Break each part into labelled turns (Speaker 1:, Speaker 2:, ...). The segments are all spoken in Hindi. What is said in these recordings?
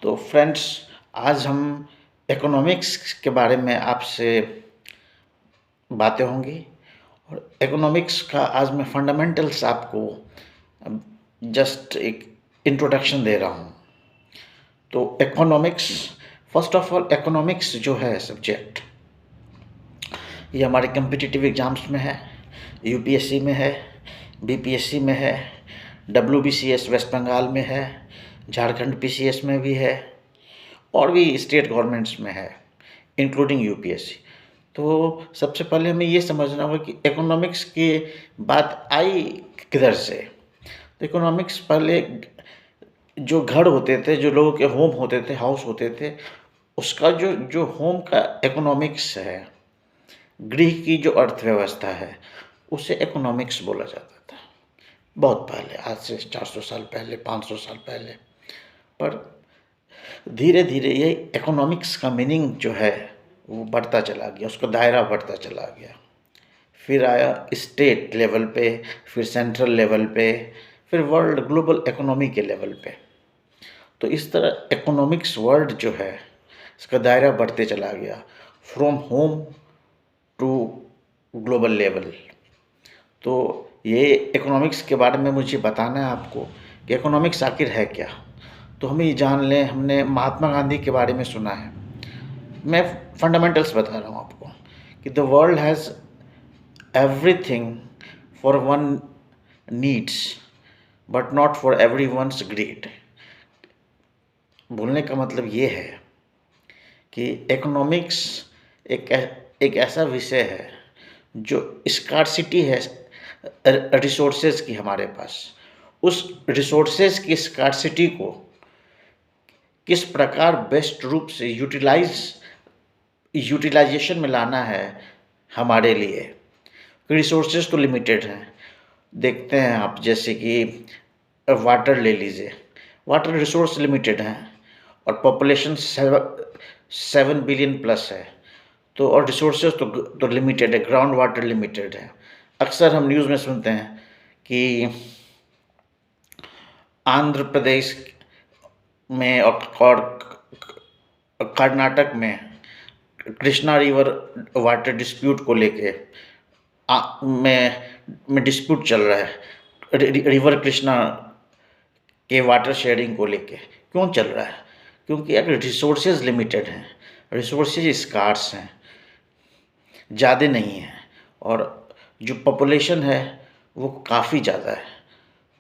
Speaker 1: तो फ्रेंड्स, आज हम इकोनॉमिक्स के बारे में आपसे बातें होंगी। और इकोनॉमिक्स का आज मैं फंडामेंटल्स आपको जस्ट एक इंट्रोडक्शन दे रहा हूँ। तो economics, first of all economics जो है सब्जेक्ट, ये हमारे कम्पिटिटिव एग्ज़ाम्स में है, यूपीएससी में है, बीपीएससी में है, डब्ल्यूबीसीएस वेस्ट बंगाल में है, झारखंड पीसीएस में भी है और भी स्टेट गवर्नमेंट्स में है, इंक्लूडिंग यूपीएससी। तो सबसे पहले हमें ये समझना होगा कि इकोनॉमिक्स की बात आई किधर से। तो इकोनॉमिक्स पहले जो घर होते थे, जो लोगों के होम होते थे, हाउस होते थे, उसका जो जो होम का इकोनॉमिक्स है, गृह की जो अर्थव्यवस्था है, उसे इकोनॉमिक्स बोला जाता था बहुत पहले, आज से 400 साल पहले, 500 साल पहले। पर धीरे धीरे ये इकोनॉमिक्स का मीनिंग जो है वो बढ़ता चला गया, उसका दायरा बढ़ता चला गया। फिर आया स्टेट लेवल पे, फिर सेंट्रल लेवल पे, फिर वर्ल्ड ग्लोबल इकोनॉमी के लेवल पे। तो इस तरह इकोनॉमिक्स वर्ड जो है, इसका दायरा बढ़ते चला गया, from home to global level. तो ये इकोनॉमिक्स के बारे में मुझे बताना है आपको कि इकोनॉमिक्स आखिर है क्या। तो हम ये जान लें, हमने महात्मा गांधी के बारे में सुना है। मैं फंडामेंटल्स बता रहा हूँ आपको कि the world has everything for one needs but not for everyone's greed. बोलने का मतलब ये है कि इकोनॉमिक्स एक ऐसा विषय है जो स्कार्सिटी है रिसोर्सेज की हमारे पास। उस रिसोर्सेज की स्कार्सिटी को किस प्रकार बेस्ट रूप से यूटिलाइजेशन में लाना है हमारे लिए। रिसोर्सेज तो लिमिटेड हैं, देखते हैं आप, जैसे कि वाटर ले लीजिए, वाटर रिसोर्स लिमिटेड हैं और पॉपुलेशन 7 बिलियन प्लस है। तो और रिसोर्सेज तो लिमिटेड है, ग्राउंड वाटर लिमिटेड है। अक्सर हम न्यूज़ में सुनते हैं कि आंध्र प्रदेश में और कर्नाटक में कृष्णा रिवर वाटर डिस्प्यूट को लेके में डिस्प्यूट चल रहा है। रिवर कृष्णा के वाटर शेयरिंग को लेके क्यों चल रहा है? क्योंकि अगर रिसोर्सेज लिमिटेड हैं, रिसोर्सेज स्कार्स हैं, ज़्यादा नहीं है, और जो पॉपुलेशन है वो काफ़ी ज़्यादा है।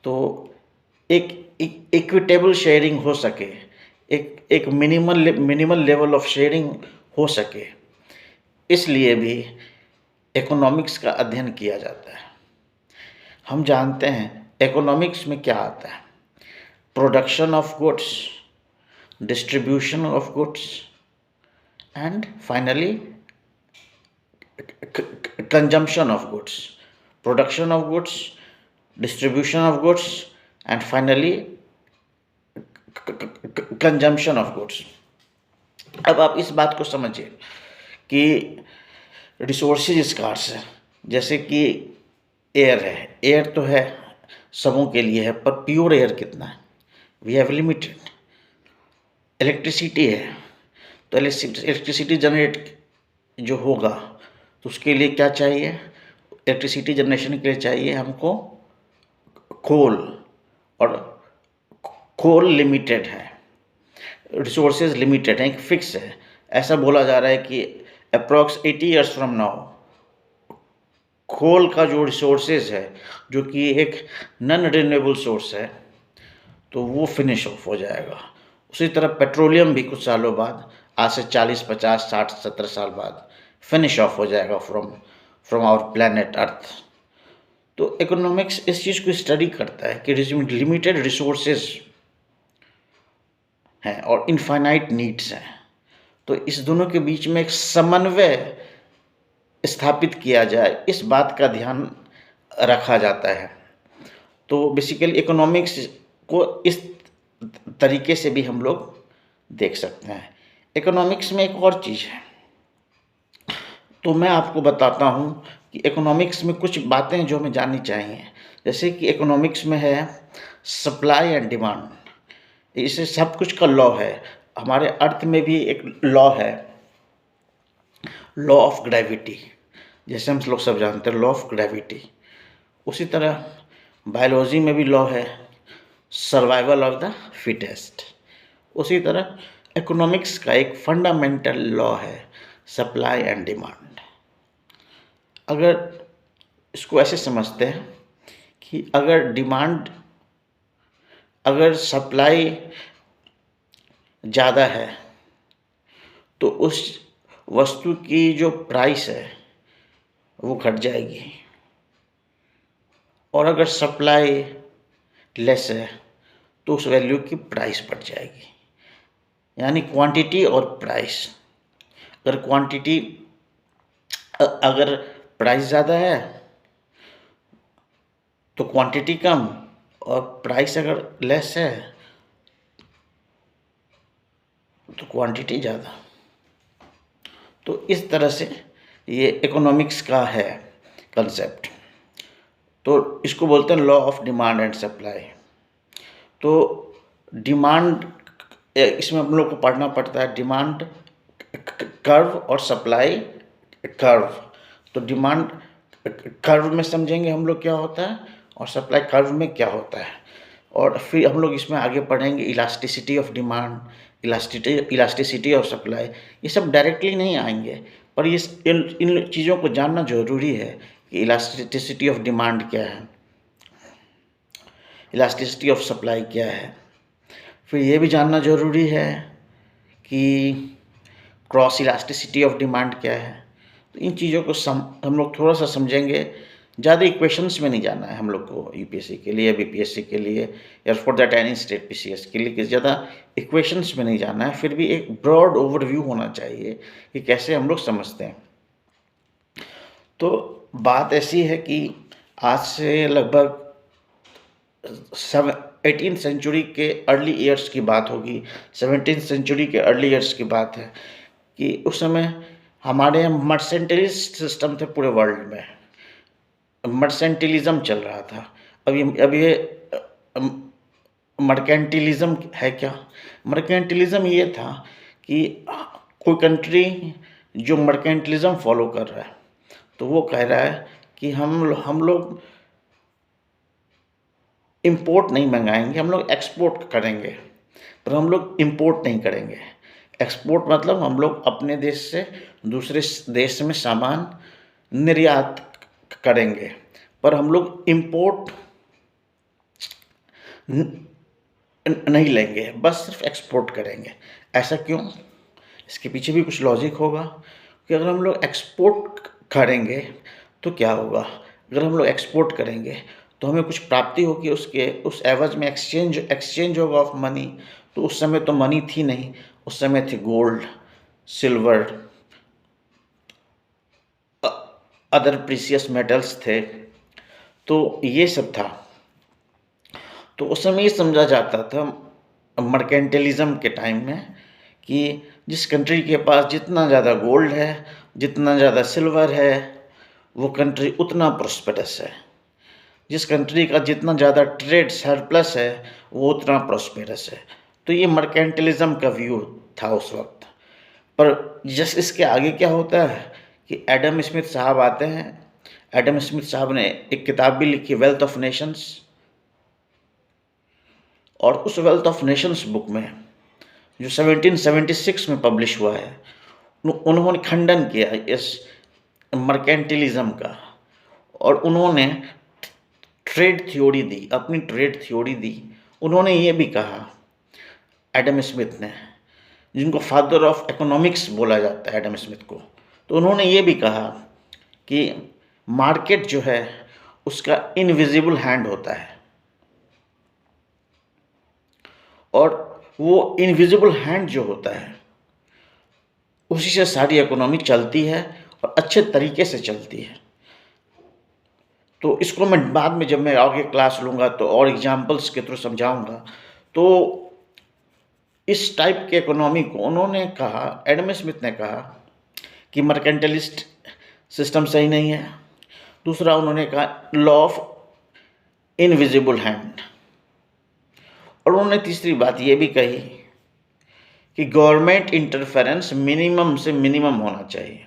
Speaker 1: तो एक इक्विटेबल शेयरिंग हो सके, एक मिनिमल लेवल ऑफ शेयरिंग हो सके, इसलिए भी इकोनॉमिक्स का अध्ययन किया जाता है। हम जानते हैं इकोनॉमिक्स में क्या आता है: production of goods, distribution of goods and finally consumption of goods. Production of goods, distribution of goods and finally consumption of goods. अब आप इस बात को समझिए कि रिसोर्सेज स्कार्स है, जैसे कि एयर है। एयर तो है, सबों के लिए है, पर प्योर एयर कितना है? We have limited. इलेक्ट्रिसिटी है, तो इलेक्ट्रिसिटी जनरेट जो होगा तो उसके लिए क्या चाहिए? इलेक्ट्रिसिटी जनरेशन के लिए चाहिए हमको कोल, और कोल लिमिटेड है, रिसोर्सेज लिमिटेड है, एक फिक्स है। ऐसा बोला जा रहा है कि अप्रॉक्स 80 ईयर्स फ्रॉम नाउ कोल का जो रिसोर्सेज है, जो कि एक नॉन रिन्यूएबल सोर्स है, तो वो फिनिश ऑफ हो जाएगा। उसी तरह पेट्रोलियम भी कुछ सालों बाद, आज से 40, 50, 60, 70 साल बाद फिनिश ऑफ हो जाएगा फ्रॉम आवर प्लैनेट अर्थ। तो इकोनॉमिक्स इस चीज़ को स्टडी करता है कि लिमिटेड रिसोर्सेज हैं और इनफाइनाइट नीड्स हैं, तो इस दोनों के बीच में एक समन्वय स्थापित किया जाए, इस बात का ध्यान रखा जाता है। तो बेसिकली इकोनॉमिक्स को इस तरीके से भी हम लोग देख सकते हैं। इकोनॉमिक्स में एक और चीज़ है, तो मैं आपको बताता हूँ कि इकोनॉमिक्स में कुछ बातें जो हमें जाननी चाहिए। जैसे कि इकोनॉमिक्स में है सप्लाई एंड डिमांड। इसे सब कुछ का लॉ है। हमारे अर्थ में भी एक लॉ है, लॉ ऑफ ग्रेविटी, जैसे हम लोग सब जानते हैं लॉ ऑफ ग्रेविटी। उसी तरह बायोलॉजी में भी लॉ है, सर्वाइवल ऑफ द फिटेस्ट। उसी तरह इकोनॉमिक्स का एक फंडामेंटल लॉ है, सप्लाई एंड डिमांड। अगर इसको ऐसे समझते हैं कि अगर सप्लाई ज़्यादा है तो उस वस्तु की जो प्राइस है वो घट जाएगी, और अगर सप्लाई लेस है तो उस वैल्यू की प्राइस बढ़ जाएगी। यानी क्वांटिटी और प्राइस। अगर प्राइस ज़्यादा है तो क्वांटिटी कम, और प्राइस अगर लेस है तो क्वांटिटी ज़्यादा। तो इस तरह से ये इकोनॉमिक्स का है कंसेप्ट। तो इसको बोलते हैं law of demand and supply. तो डिमांड, इसमें हम लोग को पढ़ना पड़ता है डिमांड कर्व और सप्लाई कर्व। तो डिमांड कर्व में समझेंगे हम लोग क्या होता है, और सप्लाई कर्व में क्या होता है। और फिर हम लोग इसमें आगे पढ़ेंगे elasticity of demand, elasticity of supply. ये सब डायरेक्टली नहीं आएंगे, पर ये इन चीज़ों को जानना ज़रूरी है कि इलास्टिसिटी ऑफ डिमांड क्या है, इलास्टिसिटी ऑफ सप्लाई क्या है। फिर ये भी जानना ज़रूरी है कि क्रॉस इलास्टिसिटी ऑफ डिमांड क्या है। तो इन चीज़ों को हम लोग थोड़ा सा समझेंगे। ज़्यादा इक्वेशंस में नहीं जाना है हम लोग को, यूपीएससी के लिए, बीपीएससी के लिए, या for that any state PCS के लिए ज़्यादा इक्वेशंस में नहीं जाना है। फिर भी एक ब्रॉड ओवरव्यू होना चाहिए कि कैसे हम लोग समझते हैं। तो बात ऐसी है कि आज से लगभग 18th सेंचुरी के अर्ली ईयर्स की बात होगी, 17th सेंचुरी के अर्ली ईयर्स की बात है कि उस समय हमारे यहाँ मर्सेंटलिस्ट सिस्टम थे पूरे वर्ल्ड में, मर्सेंटिलिज्म चल रहा था। अब ये मर्केंटिलिज्म है क्या? मर्केंटिलिज्म ये था कि कोई कंट्री जो मर्केंटिलिज्म फॉलो कर रहा है तो वो कह रहा है कि हम लोग इंपोर्ट नहीं मंगाएंगे, हम लोग एक्सपोर्ट करेंगे, पर हम लोग इंपोर्ट नहीं करेंगे। एक्सपोर्ट मतलब हम लोग अपने देश से दूसरे देश में सामान निर्यात करेंगे, पर हम लोग इंपोर्ट नहीं लेंगे, बस सिर्फ एक्सपोर्ट करेंगे। ऐसा क्यों? इसके पीछे भी कुछ लॉजिक होगा कि अगर हम लोग एक्सपोर्ट करेंगे तो क्या होगा। अगर हम लोग एक्सपोर्ट करेंगे तो हमें कुछ प्राप्ति होगी, उस एवज में एक्सचेंज होगा ऑफ मनी। तो उस समय तो मनी थी नहीं, उस समय थे gold, silver, other precious metals थे। तो ये सब था। तो उस समय ये समझा जाता था मर्केंटिलिज्म के टाइम में कि जिस कंट्री के पास जितना ज़्यादा गोल्ड है, जितना ज़्यादा सिल्वर है, वो कंट्री उतना प्रोस्पेरस है। जिस कंट्री का जितना ज़्यादा ट्रेड सरप्लस है वो उतना प्रोस्पेरस है। तो ये मर्केंटिलिज्म का व्यू था उस वक्त। पर जस्ट इसके आगे क्या होता है कि एडम स्मिथ साहब आते हैं। एडम स्मिथ साहब ने एक किताब भी लिखी, वेल्थ ऑफ नेशंस। और उस वेल्थ ऑफ नेशंस बुक में जो 1776 में पब्लिश हुआ है, उन्होंने खंडन किया इस मर्केंटिलिज्म का, और उन्होंने ट्रेड थ्योरी दी, अपनी ट्रेड थ्योरी दी। उन्होंने ये भी कहा, एडम स्मिथ ने, जिनको फादर ऑफ इकोनॉमिक्स बोला जाता है एडम स्मिथ को, तो उन्होंने ये भी कहा कि मार्केट जो है उसका इनविजिबल हैंड होता है, और वो इनविजिबल हैंड जो होता है उसी से सारी इकोनॉमी चलती है और अच्छे तरीके से चलती है। तो इसको मैं बाद में जब मैं आगे क्लास लूँगा तो और एग्जांपल्स के थ्रू समझाऊंगा। तो इस टाइप के इकोनॉमी को उन्होंने कहा, एडम स्मिथ ने कहा कि मर्केंटलिस्ट सिस्टम सही नहीं है। दूसरा उन्होंने कहा लॉ ऑफ इनविजिबल हैंड, और उन्होंने तीसरी बात ये भी कही कि गवर्नमेंट इंटरफेरेंस मिनिमम से मिनिमम होना चाहिए।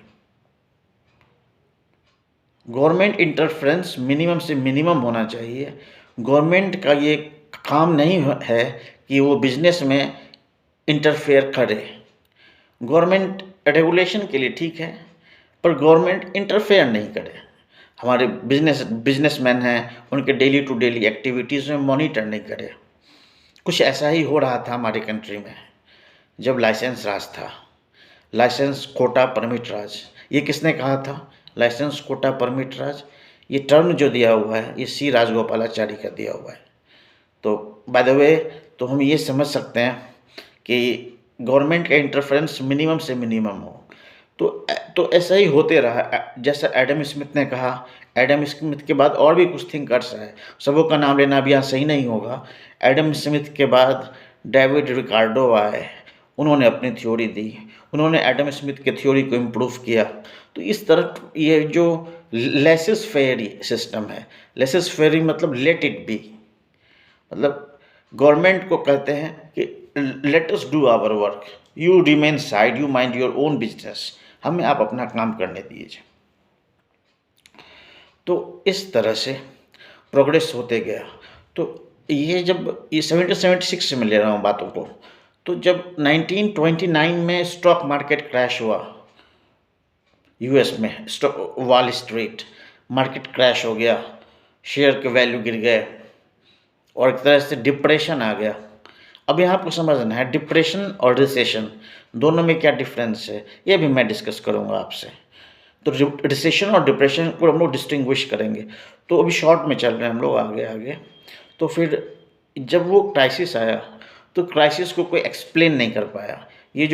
Speaker 1: गवर्नमेंट इंटरफेरेंस मिनिमम से मिनिमम होना चाहिए। गवर्नमेंट का ये काम नहीं है कि वो बिजनेस में इंटरफेयर करे। गवर्नमेंट रेगुलेशन के लिए ठीक है, पर गवर्नमेंट इंटरफेयर नहीं करे। हमारे बिजनेसमैन हैं, उनके डेली टू डेली एक्टिविटीज़ में मॉनिटर नहीं करे। कुछ ऐसा ही हो रहा था हमारी कंट्री में जब लाइसेंस राज था, लाइसेंस कोटा परमिट राज। ये किसने कहा था? लाइसेंस कोटा परमिट राज। ये टर्म जो दिया हुआ है ये सी राजगोपालाचारी का दिया हुआ है। तो बाय द वे, तो हम ये समझ सकते हैं कि गवर्नमेंट का इंटरफेरेंस मिनिमम से मिनिमम हो। तो ऐसा ही होते रहा। जैसा एडम स्मिथ ने कहा, एडम स्मिथ के बाद और भी कुछ थिंकर्स आए, सबों का नाम लेना अभी यहाँ सही नहीं होगा। एडम स्मिथ के बाद डेविड रिकार्डो आए, उन्होंने अपनी थ्योरी दी, उन्होंने एडम स्मिथ के थ्योरी को इम्प्रूव किया। तो इस तरह ये जो लेसेस फेयर सिस्टम है, लेसेस फेयर मतलब लेट इट बी, मतलब गवर्नमेंट को कहते हैं कि let us do our work, you remain side, you mind your own business, हमें आप अपना काम करने दीजिए। तो इस तरह से प्रोग्रेस होते गया। तो ये जब ये 1776 से मैं ले रहा हूँ बातों को, तो जब 1929 में स्टॉक मार्केट क्रैश हुआ यूएस में, वॉल स्ट्रीट मार्केट क्रैश हो गया, शेयर के वैल्यू गिर गए और एक तरह से डिप्रेशन आ गया। अब यहाँ आपको समझना है डिप्रेशन और रिसेशन दोनों में क्या डिफरेंस है, ये भी मैं डिस्कस करूँगा आपसे। तो रिसेशन और डिप्रेशन को हम लोग डिस्टिंग्विश करेंगे। तो अभी शॉर्ट में चल रहे हैं हम लोग आगे आगे। तो फिर जब वो क्राइसिस आया तो क्राइसिस को कोई एक्सप्लेन नहीं कर पाया। ये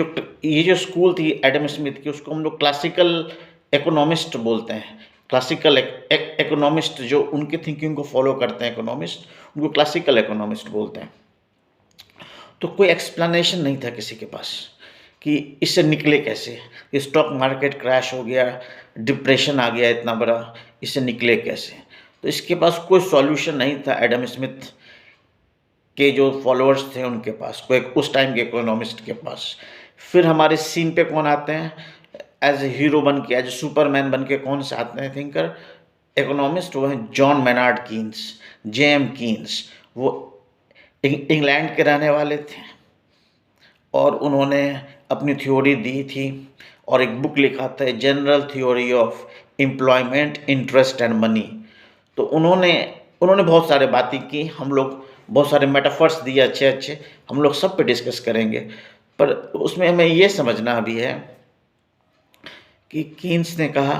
Speaker 1: जो स्कूल थी एडम स्मिथ की, उसको हम लोग क्लासिकल इकोनॉमिस्ट बोलते हैं। क्लासिकल इकोनॉमिस्ट जो उनकी थिंकिंग को फॉलो करते हैं इकोनॉमिस्ट, उनको क्लासिकल इकोनॉमिस्ट बोलते हैं। तो कोई एक्सप्लेनेशन नहीं था किसी के पास कि इससे निकले कैसे। स्टॉक मार्केट क्रैश हो गया, डिप्रेशन आ गया इतना बड़ा, इससे निकले कैसे। तो इसके पास कोई सॉल्यूशन नहीं था एडम स्मिथ के जो फॉलोअर्स थे उनके पास, कोई उस टाइम के इकोनॉमिस्ट के पास। फिर हमारे सीन पे कौन आते हैं एज ए हीरो बन के, एज ए सुपरमैन बन के कौन से आते हैं थिंकर इकोनॉमिस्ट? वो हैं John Maynard Keynes, JM Keynes. वो इंग्लैंड के रहने वाले थे और उन्होंने अपनी थ्योरी दी थी और एक बुक लिखा था general theory of employment, interest and money. तो उन्होंने बहुत सारे बातें की, हम लोग बहुत सारे मेटाफर्स दिए अच्छे अच्छे, हम लोग सब पे डिस्कस करेंगे। पर उसमें हमें ये समझना भी है कि कीन्स ने कहा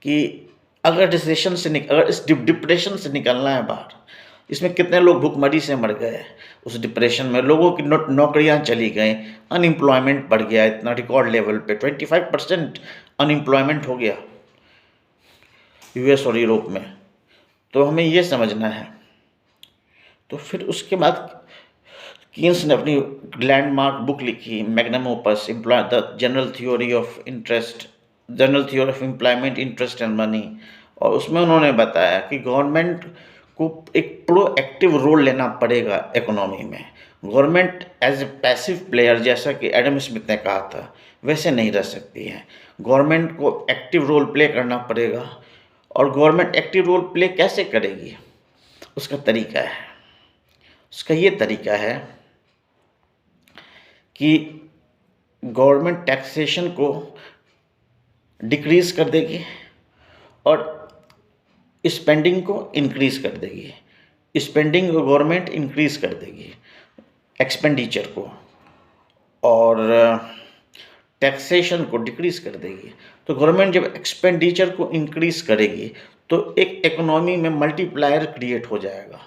Speaker 1: कि अगर रिसेशन से अगर इस डिप्रेशन से निकलना है बाहर, इसमें कितने लोग भूखमरी से मर गए, उस डिप्रेशन में लोगों की नौकरियां चली गई, अनएम्प्लॉयमेंट बढ़ गया इतना रिकॉर्ड लेवल पे, 25% अनएम्प्लॉयमेंट हो गया यूएस और यूरोप में। तो हमें ये समझना है। तो फिर उसके बाद कीन्स ने अपनी लैंडमार्क बुक लिखी magnum opus, the general theory of employment, interest and money. और उसमें उन्होंने बताया कि गवर्नमेंट को एक प्रोएक्टिव रोल लेना पड़ेगा इकोनॉमी में। Government as a passive player, जैसा कि एडम स्मिथ ने कहा था, वैसे नहीं रह सकती है। गवर्नमेंट को एक्टिव रोल प्ले करना पड़ेगा। और गवर्नमेंट एक्टिव रोल प्ले कैसे करेगी, उसका तरीका है, उसका ये तरीका है कि गवर्नमेंट टैक्सेशन को डिक्रीज कर देगी और स्पेंडिंग को इंक्रीज कर देगी। स्पेंडिंग को गवर्नमेंट इंक्रीज कर देगी, एक्सपेंडिचर को, और टैक्सेशन को डिक्रीज कर देगी। तो गवर्नमेंट जब एक्सपेंडिचर को इंक्रीज करेगी तो एक इकोनॉमी में मल्टीप्लायर क्रिएट हो जाएगा।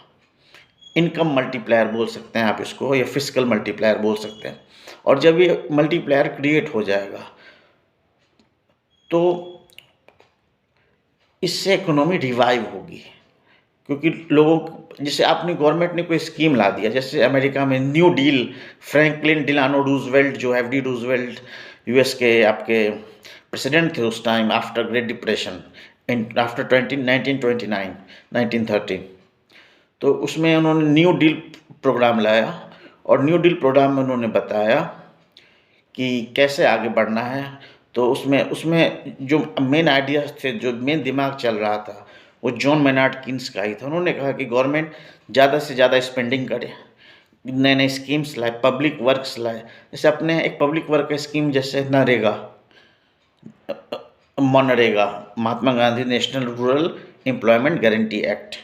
Speaker 1: इनकम मल्टीप्लायर बोल सकते हैं आप इसको, या फिस्कल मल्टीप्लायर बोल सकते हैं। और जब ये मल्टीप्लायर क्रिएट हो जाएगा तो इससे इकोनॉमी रिवाइव होगी। क्योंकि लोगों, जैसे आपने गवर्नमेंट ने कोई स्कीम ला दिया, जैसे अमेरिका में new deal, Franklin Delano Roosevelt, जो एफडी रूजवेल्ट यूएस के आपके प्रेसिडेंट थे उस time after great depression, after 1929 1930। तो उसमें उन्होंने न्यू डील प्रोग्राम लाया और न्यू डील प्रोग्राम में उन्होंने बताया कि कैसे आगे बढ़ना है। तो उसमें उसमें जो मेन आइडियाज़ थे, जो मेन दिमाग चल रहा था, वो जॉन मेनार्ड कीन्स का ही था। उन्होंने कहा कि गवर्नमेंट ज़्यादा से ज़्यादा स्पेंडिंग करे, नए-नए स्कीम्स लाए, पब्लिक वर्क्स लाए। जैसे अपने एक पब्लिक वर्क स्कीम जैसे नरेगा, मनरेगा, Mahatma Gandhi national rural employment guarantee act.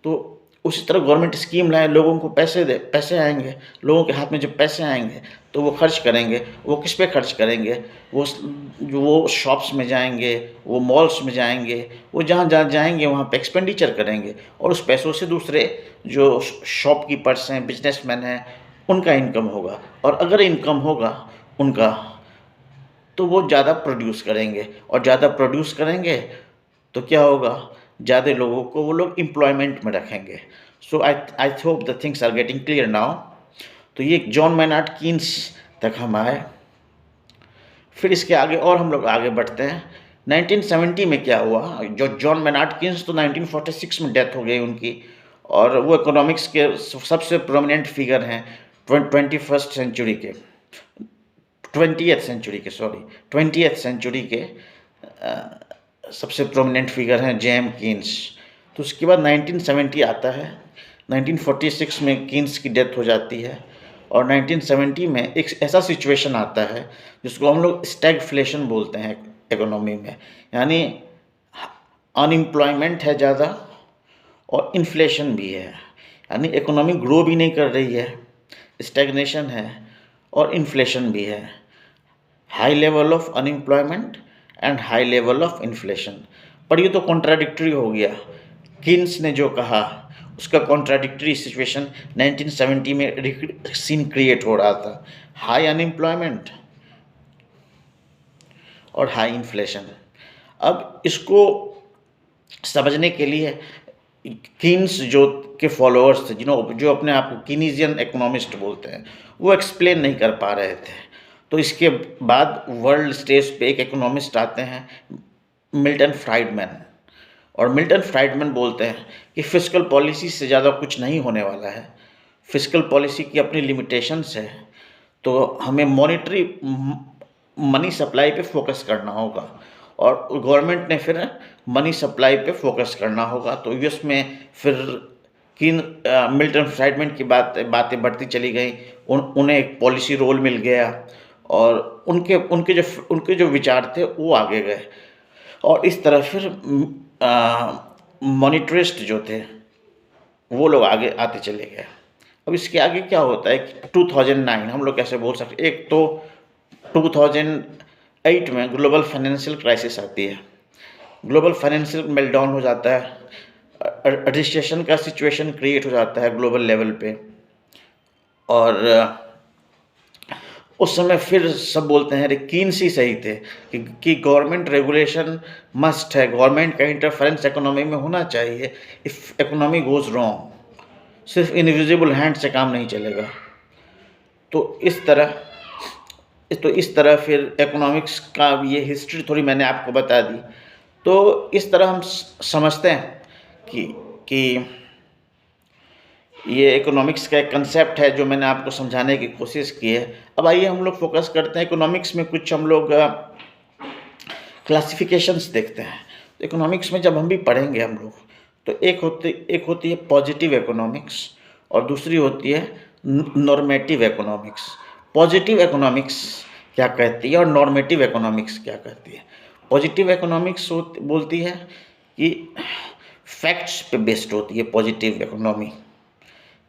Speaker 1: तो उसी तरह गवर्नमेंट स्कीम लाए, लोगों को पैसे आएँगे, लोगों के हाथ में जब पैसे आएँगे तो वो खर्च करेंगे। वो किस पे खर्च करेंगे? वो शॉप्स में जाएँगे, वो मॉल्स में जाएँगे, वो जहाँ-जहाँ जाएँगे वहाँ पे एक्सपेंडिचर करेंगे और उस पैसों से दूसरे जो शॉपकीपर्स हैं, बिज़नेसमैन हैं, उनका इनकम होगा। और अगर इनकम होगा उनका, तो वो ज़्यादा प्रोड्यूस करेंगे और ज़्यादा प्रोड्यूस करेंगे तो क्या होगा, ज़्यादा लोगों को वो लोग एम्प्लॉयमेंट में रखेंगे। So I hope the things are getting clear now. तो ये जॉन मेनार्ड कीन्स तक हम आए। फिर इसके आगे और हम लोग आगे बढ़ते हैं। 1970 में क्या हुआ, जो जॉन मेनार्ड कीन्स तो 1946 में डेथ हो गई उनकी, और वो इकोनॉमिक्स के सबसे प्रोमिनेंट फिगर हैं 21st सेंचुरी के, 20th सेंचुरी के सबसे प्रोमिनेंट फिगर हैं जेम कीन्स। तो उसके बाद 1970 आता है। 1946 में कीन्स की डेथ हो जाती है और 1970 में एक ऐसा सिचुएशन आता है जिसको हम लोग स्टैगफ्लेशन बोलते हैं इकोनॉमी में, यानी अनएम्प्लॉयमेंट है ज़्यादा और इन्फ्लेशन भी है, यानी इकोनॉमी ग्रो भी नहीं कर रही है, स्टैग्नेशन है और इन्फ्लेशन भी है। High level of unemployment and high level of inflation. पर ये तो कॉन्ट्राडिक्टरी हो गया। कीन्स ने जो कहा उसका कॉन्ट्राडिक्टरी सिचुएशन 1970 में सीन क्रिएट हो रहा था, हाई अनएम्प्लॉयमेंट और हाई इन्फ्लेशन। अब इसको समझने के लिए कीन्स जो के फॉलोअर्स थे, जो अपने आप को कीनीजियन इकोनॉमिस्ट बोलते हैं, वो एक्सप्लेन नहीं कर पा रहे थे। तो इसके बाद वर्ल्ड स्टेज पे एक इकोनॉमिस्ट आते हैं, मिल्टन फ्राइडमैन। और मिल्टन फ्राइडमैन बोलते हैं कि फिस्कल पॉलिसी से ज़्यादा कुछ नहीं होने वाला है, फिस्कल पॉलिसी की अपनी लिमिटेशंस है, तो हमें मॉनेटरी मनी सप्लाई पे फोकस करना होगा और गवर्नमेंट ने फिर मनी सप्लाई पे फोकस करना होगा। तो यूएस में फिर मिल्टन फ्राइडमैन की बातें बढ़ती चली गई, उन्हें एक पॉलिसी रोल मिल गया और उनके जो विचार थे वो आगे गए और इस तरह फिर मॉनेटरिस्ट जो थे वो लोग आगे आते चले गए। अब इसके आगे क्या होता है कि 2009 हम लोग कैसे बोल सकते, एक तो 2008 में ग्लोबल फाइनेंशियल क्राइसिस आती है, ग्लोबल फाइनेंशियल मेल्टडाउन हो जाता है, रिसेशन का सिचुएशन क्रिएट हो जाता है ग्लोबल लेवल पे। और उस समय फिर सब बोलते हैं अरे कीन्स ही सही थे कि गवर्नमेंट रेगुलेशन मस्ट है, गवर्नमेंट का इंटरफेरेंस इकोनॉमी में होना चाहिए इफ़ इकोनॉमी गोज़ रॉन्ग, सिर्फ इनविजिबल हैंड से काम नहीं चलेगा। तो इस तरह फिर इकोनॉमिक्स का ये हिस्ट्री थोड़ी मैंने आपको बता दी। तो इस तरह हम समझते हैं कि ये इकोनॉमिक्स का एक कंसेप्ट है जो मैंने आपको समझाने की कोशिश की है। अब आइए हम लोग फोकस करते हैं इकोनॉमिक्स में, कुछ हम लोग क्लासिफिकेशंस देखते हैं। तो इकोनॉमिक्स में जब हम भी पढ़ेंगे हम लोग, तो एक होती है पॉजिटिव इकोनॉमिक्स और दूसरी होती है नॉर्मेटिव इकोनॉमिक्स। पॉजिटिव इकोनॉमिक्स क्या कहती है और नॉर्मेटिव इकोनॉमिक्स क्या कहती है? पॉजिटिव इकोनॉमिक्स बोलती है कि फैक्ट्स पे बेस्ड होती है पॉजिटिव इकोनॉमी।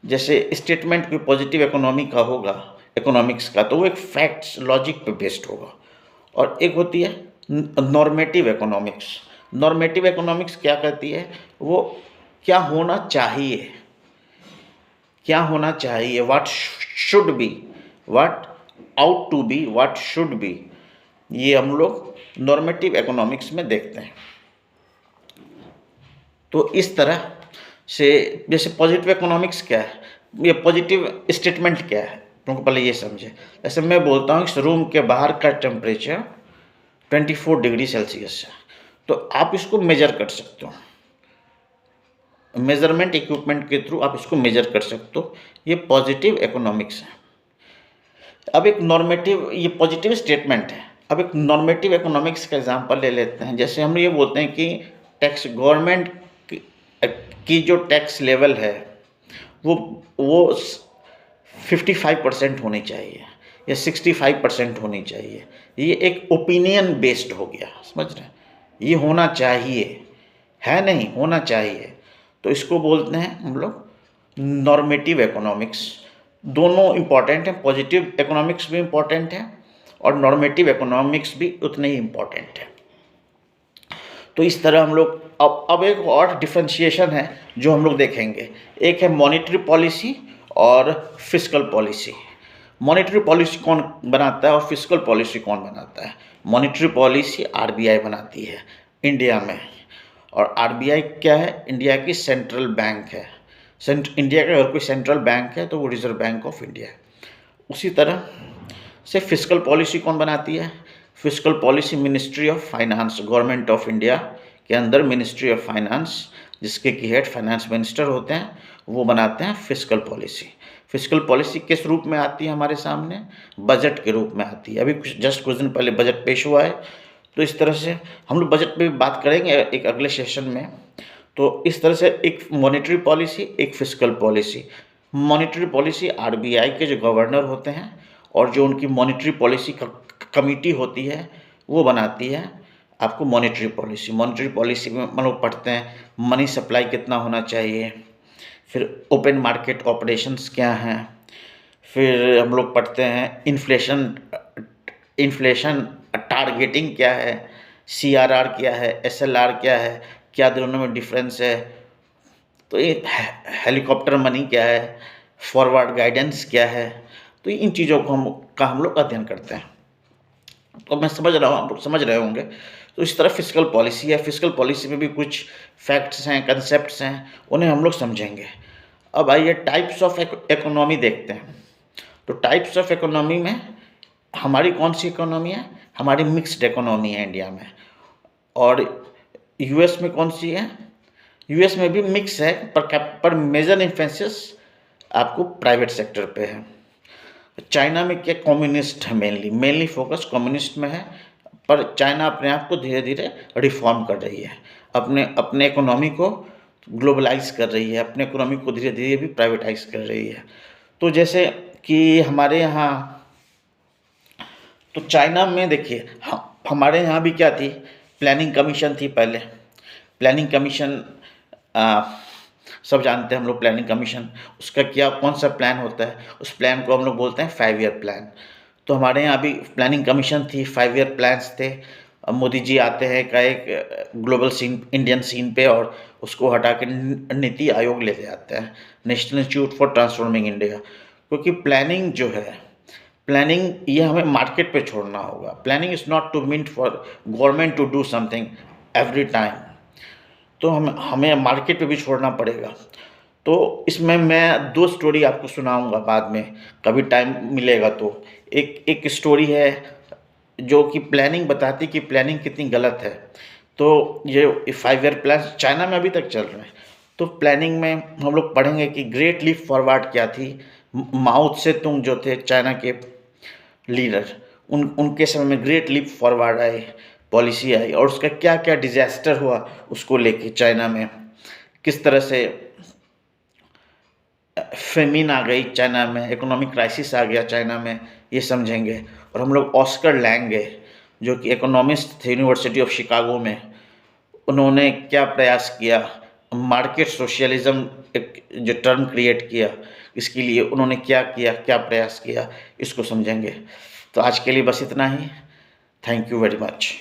Speaker 1: जैसे स्टेटमेंट कोई पॉजिटिव इकोनॉमी का होगा, इकोनॉमिक्स का, तो वो एक फैक्ट्स लॉजिक पे बेस्ड होगा। और एक होती है नॉर्मेटिव इकोनॉमिक्स। नॉर्मेटिव इकोनॉमिक्स क्या कहती है, वो क्या होना चाहिए, what should be, what ought to be, what should be, ये हम लोग नॉर्मेटिव इकोनॉमिक्स में देखते हैं। तो इस तरह से जैसे पॉजिटिव इकोनॉमिक्स क्या है, ये पॉजिटिव स्टेटमेंट क्या है, तुमको पहले ये समझे। जैसे मैं बोलता हूँ इस रूम के बाहर का टेम्परेचर 24 डिग्री सेल्सियस है, तो आप इसको मेजर कर सकते हो। मेज़रमेंट इक्विपमेंट के थ्रू आप इसको मेज़र कर सकते हो। ये पॉजिटिव इकोनॉमिक्स है। अब एक नॉर्मेटिव, ये पॉजिटिव स्टेटमेंट है। अब एक नॉर्मेटिव इकोनॉमिक्स का एग्जांपल ले लेते हैं। जैसे हम ये बोलते हैं कि टैक्स गवर्नमेंट की जो टैक्स लेवल है वो 55% होनी चाहिए या 65% होनी चाहिए। ये एक ओपिनियन बेस्ड हो गया, समझ रहे हैं? ये होना चाहिए, है नहीं, होना चाहिए। तो इसको बोलते हैं हम लोग नॉर्मेटिव इकोनॉमिक्स। दोनों इम्पॉर्टेंट हैं, पॉजिटिव इकोनॉमिक्स भी इम्पॉर्टेंट है और नॉर्मेटिव इकोनॉमिक्स भी उतने ही इम्पॉर्टेंट है। तो इस तरह हम लोग अब एक और डिफरेंशिएशन है जो हम लोग देखेंगे। एक है मॉनेटरी पॉलिसी और फिस्कल पॉलिसी। मॉनेटरी पॉलिसी कौन बनाता है और फिस्कल पॉलिसी कौन बनाता है? मॉनेटरी पॉलिसी आरबीआई बनाती है इंडिया में। और आरबीआई क्या है? इंडिया की सेंट्रल बैंक है। इंडिया का अगर कोई सेंट्रल बैंक है तो वो रिजर्व बैंक ऑफ इंडिया है। उसी तरह से फिस्कल पॉलिसी कौन बनाती है? Fiscal policy ministry of finance, government of India के अंदर मिनिस्ट्री ऑफ फाइनेंस, जिसके की हेड फाइनेंस मिनिस्टर होते हैं, वो बनाते हैं फिस्कल पॉलिसी। फिस्कल पॉलिसी किस रूप में आती है हमारे सामने? बजट के रूप में आती है। अभी कुछ दिन पहले बजट पेश हुआ है, तो इस तरह से हम लोग बजट पे भी बात करेंगे एक अगले सेशन में। तो इस तरह से एक मॉनेटरी पॉलिसी, एक fiscal policy. Monetary policy RBI के जो गवर्नर होते हैं और जो उनकी मॉनेटरी पॉलिसी कमेटी होती है वो बनाती है आपको मॉनेटरी पॉलिसी। मॉनेटरी पॉलिसी में हम लोग पढ़ते हैं मनी सप्लाई कितना होना चाहिए, फिर ओपन मार्केट ऑपरेशंस क्या हैं, फिर हम लोग पढ़ते हैं इन्फ्लेशन टारगेटिंग क्या है, सीआरआर क्या है, एसएलआर क्या है, क्या दोनों में डिफरेंस है। तो ये हेलीकॉप्टर मनी क्या है, फॉरवर्ड गाइडेंस क्या है। तो इन चीज़ों को हम लोग अध्ययन करते हैं। तो मैं समझ रहा हूँ, आप लोग समझ रहे होंगे। तो इस तरह फिस्कल पॉलिसी है। फिस्कल पॉलिसी में भी कुछ फैक्ट्स हैं, कंसेप्ट्स हैं, उन्हें हम लोग समझेंगे। अब आइए टाइप्स ऑफ इकोनॉमी देखते हैं। तो टाइप्स ऑफ इकोनॉमी में हमारी कौन सी इकोनॉमी है? हमारी मिक्स्ड इकोनॉमी है इंडिया में। और यूएस में कौन सी है? यूएस में भी मिक्स है, पर मेजर इन्फ्लुएंसेस आपको प्राइवेट सेक्टर पे है। चाइना में क्या? कम्युनिस्ट है, मेनली फोकस कम्युनिस्ट में है। पर चाइना अपने आप को धीरे धीरे रिफॉर्म कर रही है, अपने इकोनॉमी को ग्लोबलाइज कर रही है, अपने इकोनॉमी को धीरे धीरे भी प्राइवेटाइज कर रही है। तो जैसे कि हमारे यहाँ, तो चाइना में देखिए, हमारे यहाँ भी क्या थी? प्लानिंग कमीशन थी पहले। प्लानिंग कमीशन सब जानते हैं हम लोग। प्लानिंग कमीशन, उसका क्या, कौन सा प्लान होता है? उस प्लान को हम लोग बोलते हैं 5 ईयर प्लान। तो हमारे यहाँ भी प्लानिंग कमीशन थी, 5 ईयर प्लान्स थे। अब मोदी जी आते हैं का एक ग्लोबल सीन, इंडियन सीन पे, और उसको हटा के नीति आयोग ले आते हैं, national institute for transforming India. क्योंकि प्लानिंग जो है, प्लानिंग ये हमें मार्केट पे छोड़ना होगा। Planning is not to mean for government to do something every time. तो हमें मार्केट पे भी छोड़ना पड़ेगा। तो इसमें मैं 2 स्टोरी आपको सुनाऊंगा बाद में, कभी टाइम मिलेगा तो। एक स्टोरी है जो कि प्लानिंग बताती कि प्लानिंग कितनी गलत है। तो ये 5 ईयर प्लान चाइना में अभी तक चल रहे हैं। तो प्लानिंग में हम लोग पढ़ेंगे कि ग्रेट लीप फॉरवर्ड क्या थी। माओ त्से-तुंग जो थे चाइना के लीडर, उनके समय में ग्रेट लीप फॉरवर्ड आई, पॉलिसी आई, और उसका क्या क्या डिजास्टर हुआ उसको लेके चाइना में। किस तरह से फेमिन आ गई चाइना में, इकोनॉमिक क्राइसिस आ गया चाइना में, ये समझेंगे। और हम लोग ऑस्कर लैंगे जो कि इकोनॉमिस्ट थे यूनिवर्सिटी ऑफ शिकागो में, उन्होंने क्या प्रयास किया, मार्केट सोशलिज्म एक जो टर्म क्रिएट किया, इसके लिए उन्होंने क्या किया, क्या प्रयास किया, इसको समझेंगे। तो आज के लिए बस इतना ही। Thank you very much.